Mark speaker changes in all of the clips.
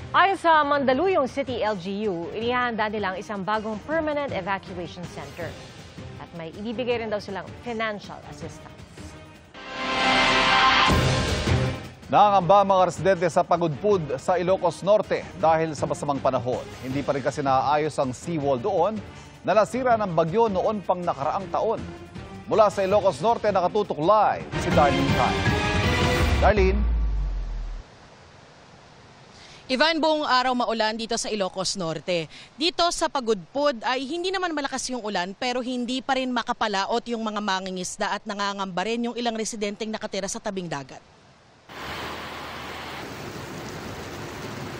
Speaker 1: Ayon sa Mandaluyong City LGU, inihanda nilang isang bagong permanent evacuation center. At may ibibigay rin daw silang financial assistance.
Speaker 2: Nangangamba ang mga residente sa Pagudpud sa Ilocos Norte dahil sa masamang panahon. Hindi pa rin kasi naayos ang seawall doon na nasira ng bagyo noon pang nakaraang taon. Mula sa Ilocos Norte, nakatutok live si Darlene Kai. Darlene?
Speaker 3: Ivan, buong araw maulan dito sa Ilocos Norte. Dito sa Pagudpud ay hindi naman malakas yung ulan pero hindi pa rin makapalaot yung mga mangingisda at nangangamba rin yung ilang residenteng nakatira sa tabing dagat.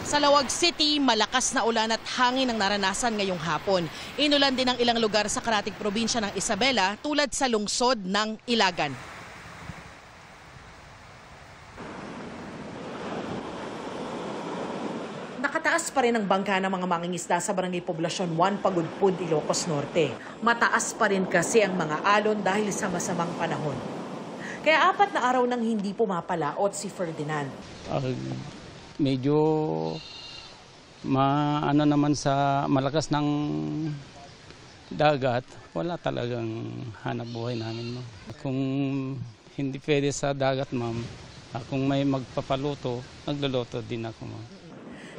Speaker 3: Sa Lawag City, malakas na ulan at hangin ang naranasan ngayong hapon. Inulan din ang ilang lugar sa karatig probinsya ng Isabela tulad sa lungsod ng Ilagan. Nakataas pa rin ang bangka ng mga mangingisda sa Barangay Poblasyon 1, Pagudpud, Ilocos Norte. Mataas pa rin kasi ang mga alon dahil sa masamang panahon. Kaya 4 na araw nang hindi pumapalaot si Ferdinand.
Speaker 4: Medyo maano naman sa malakas ng dagat, wala talagang hanap buhay namin. No? Kung hindi pwede sa dagat, ma'am, kung may magpapaluto, nagluluto din ako, ma'am.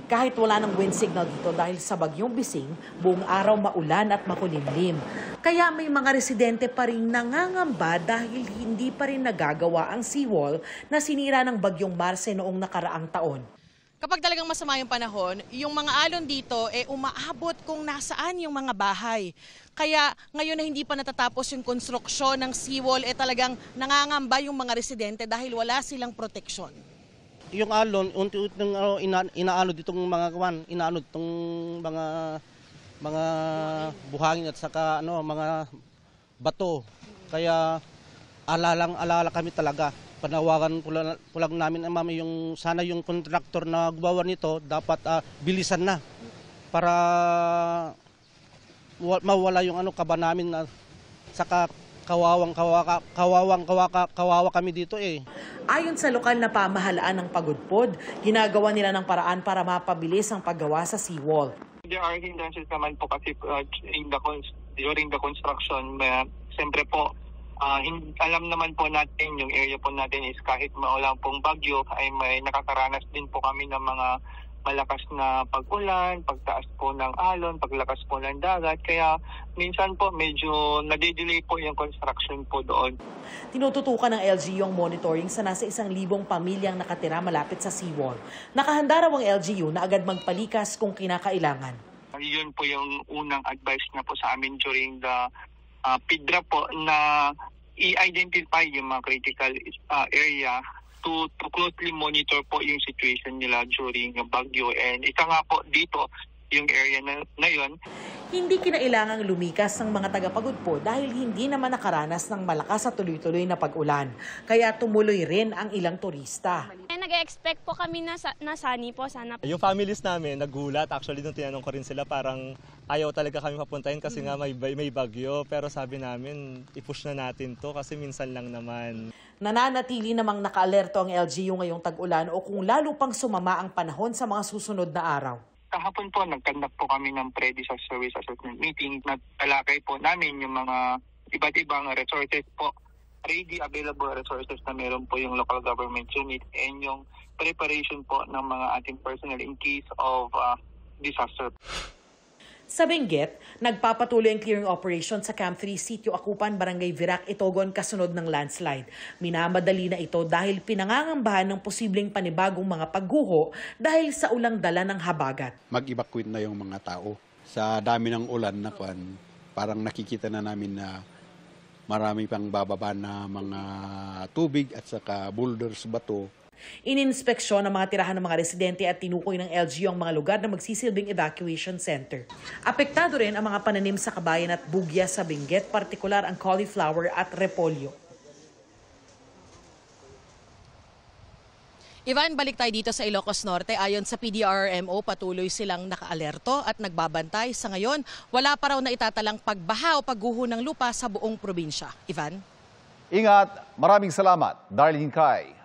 Speaker 3: Kahit wala ng wind signal dito dahil sa bagyong Bising, buong araw maulan at makulimlim. Kaya may mga residente pa rin nangangamba dahil hindi pa rin nagagawa ang seawall na sinira ng bagyong Marce noong nakaraang taon. Kapag talagang masama yung panahon, yung mga alon dito umaabot kung nasaan yung mga bahay. Kaya ngayon na hindi pa natatapos yung konstruksyon ng seawall, talagang nangangamba yung mga residente dahil wala silang proteksyon.
Speaker 5: Yung alon, unti-unti inaano ditong mga inaano itong mga buhangin at saka mga bato. Kaya alala kami talaga. Panawagan po lang namin mami yung sana yung kontraktor na gumawa nito dapat bilisan na para mawala yung kaba namin na saka kawawa kami dito eh.
Speaker 3: Ayon sa lokal na pamahalaan ng Pagudpud, ginagawa nila ng paraan para mapabilis ang paggawa sa seawall.
Speaker 6: There are hindrances naman po kasi during the construction. Siyempre po, alam naman po natin, yung area po natin is kahit maulan pong bagyo, ay may nakakaranas din po kami ng mga malakas na pag-ulan, pagtaas po ng alon, paglakas po ng dagat. Kaya minsan po medyo nade-delay po yung construction po doon.
Speaker 3: Tinututukan ng LGU ang monitoring sa nasa 1,000 pamilyang nakatira malapit sa seawall. Nakahanda raw ang LGU na agad magpalikas kung kinakailangan.
Speaker 6: Yun po yung unang advice na po sa amin during the PIDRA po na i-identify yung mga critical area to closely monitor po yung situation nila during yung bagyo. And isa nga po dito, yung area na yun.
Speaker 3: Hindi kinailangang lumikas ng mga taga-Pagudpud dahil hindi naman nakaranas ng malakas at tuloy-tuloy na pag-ulan. Kaya tumuloy rin ang ilang turista.
Speaker 7: Nag-expect po kami na sunny po sana.
Speaker 8: Yung families namin nagulat. Actually, nung tinanong ko rin sila, parang ayaw talaga kami papuntahin kasi nga may bagyo. Pero sabi namin, i-push na natin to kasi minsan lang naman.
Speaker 3: Nananatili namang naka-alerto ang LGU ngayong tag-ulan o kung lalo pang sumama ang panahon sa mga susunod na araw.
Speaker 6: Kahapon po, nag-conduct po kami ng pre-disaster risk assessment meeting. Nagtalakay po namin yung mga iba't ibang resources po, ready available resources na meron po yung local government unit and yung preparation po ng mga ating personnel in case of disaster.
Speaker 3: Sa Benguet, nagpapatuloy ang clearing operation sa Camp 3 Sitio Akupan, Barangay Virac, Itogon kasunod ng landslide. Minamadali na ito dahil pinangangambahan ng posibleng panibagong mga pagguho dahil sa ulang dala ng habagat.
Speaker 9: Mag-evacuate na yung mga tao. Sa dami ng ulan na parang nakikita na namin na marami pang bababa na mga tubig at saka boulders, bato.
Speaker 3: Ininspeksyon ang mga tirahan ng mga residente at tinukoy ng LGU ang mga lugar na magsisilbing evacuation center. Apektado rin ang mga pananim sa kabayan at bugya sa Benguet, partikular ang cauliflower at repolyo. Ivan, balik tayo dito sa Ilocos Norte. Ayon sa PDRRMO, patuloy silang naka-alerto at nagbabantay. Sa ngayon, wala pa raw na itatalang pagbaha o pagguho ng lupa sa buong probinsya. Ivan?
Speaker 2: Ingat, maraming salamat, Darlene Kai.